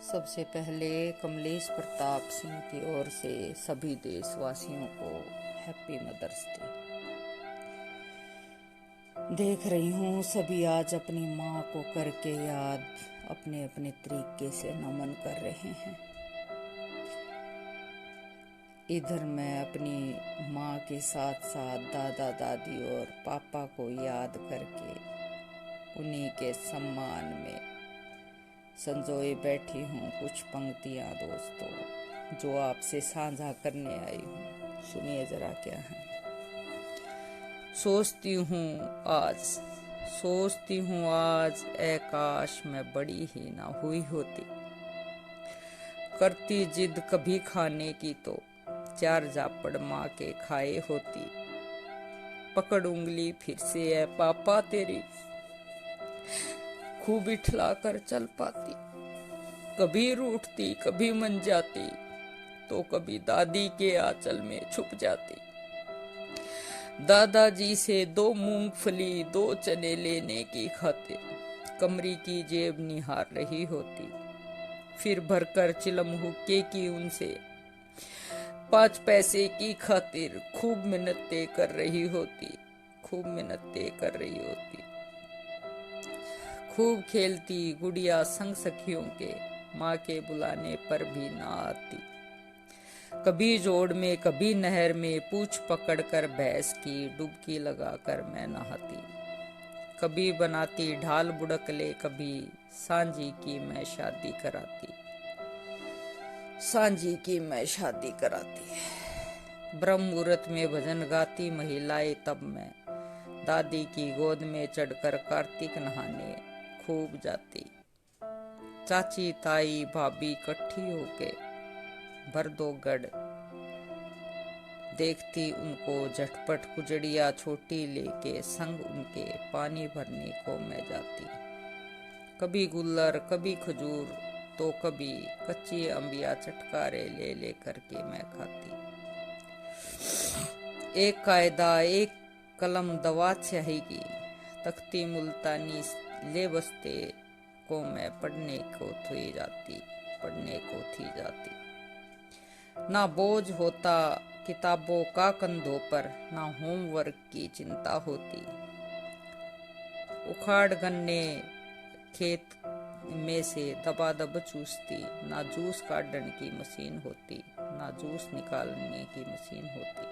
सबसे पहले कमलेश प्रताप सिंह की ओर से सभी देशवासियों को हैप्पी मदर्स डे। देख रही हूँ सभी आज अपनी माँ को करके याद अपने अपने तरीके से नमन कर रहे हैं। इधर मैं अपनी माँ के साथ साथ दादा दादी और पापा को याद करके उन्हीं के सम्मान में संजोए बैठी हूँ कुछ पंक्तियाँ दोस्तों, जो आपसे साझा करने आई हूँ। सुनिए जरा क्या है। सोचती हूँ आज ऐ काश मैं बड़ी ही ना हुई होती, करती जिद कभी खाने की तो चार जापड़ माँ के खाए होती, पकड़ उंगली फिर से ऐ पापा तेरी खूब इठला कर चल पाती, कभी रूठती कभी मन जाती तो कभी दादी के आंचल में छुप जाती, दादाजी से 2 मूंगफली 2 चने लेने की खातिर कमरी की जेब निहार रही होती, फिर भरकर चिलम हुक्के की उनसे 5 पैसे की खातिर खूब मिन्नतें कर रही होती, खूब खेलती गुड़िया संग सखियों के, माँ के बुलाने पर भी ना आती, कभी जोड़ में कभी नहर में पूंछ पकड़कर भैंस की डुबकी लगाकर मैं नहाती, कभी बनाती ढाल बुड़कले कभी सांझी की मैं शादी कराती, ब्रह्म मुहूर्त में भजन गाती महिलाएं तब मैं दादी की गोद में चढ़कर कार्तिक नहाने खूब जाती, चाची ताई भाभी इकट्ठी होके भर 2 गढ़ देखती उनको झटपट कुजड़िया छोटी लेके संग उनके पानी भरने को मैं जाती, कभी गुल्लर कभी खजूर तो कभी कच्ची अंबिया चटकारे ले ले करके मैं खाती, एक कायदा एक कलम दवा स्याही की तख्ती मुल्तानी ले बस्ते को मैं पढ़ने को थी जाती, ना बोझ होता किताबों का कंधों पर, ना होमवर्क की चिंता होती, उखाड़ गन्ने खेत में से दबादब चूसती, ना जूस काटने की मशीन होती, ना जूस निकालने की मशीन होती,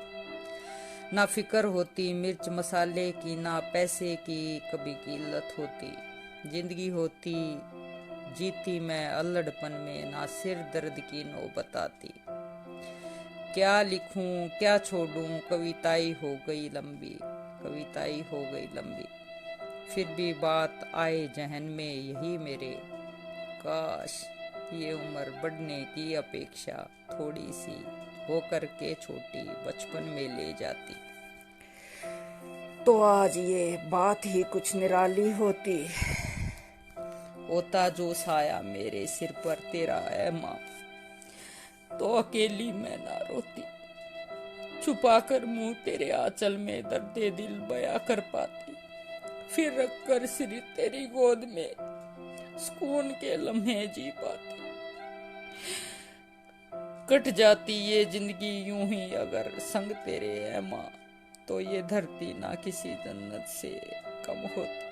ना फिक्र होती मिर्च मसाले की, ना पैसे की कभी किल्लत होती, जिंदगी होती जीती मैं अल्लड़पन में, ना सिर दर्द की नौबत आती, क्या लिखूं क्या छोड़ूं कविताई हो गई लंबी, फिर भी बात आए जहन में यही मेरे, काश ये उम्र बढ़ने की अपेक्षा थोड़ी सी होकर के छोटी बचपन में ले जाती, तो आज ये बात ही कुछ निराली होती, होता जो साया मेरे सिर पर तेरा है माँ, तो अकेली मैं ना रोती, छुपाकर मुंह तेरे आंचल में दर्दे दिल बया कर पाती, फिर रखकर सिर तेरी गोद में सुकून के लम्हे जी पाती, कट जाती ये जिंदगी यूं ही अगर संग तेरे है माँ, तो ये धरती ना किसी जन्नत से कम होती,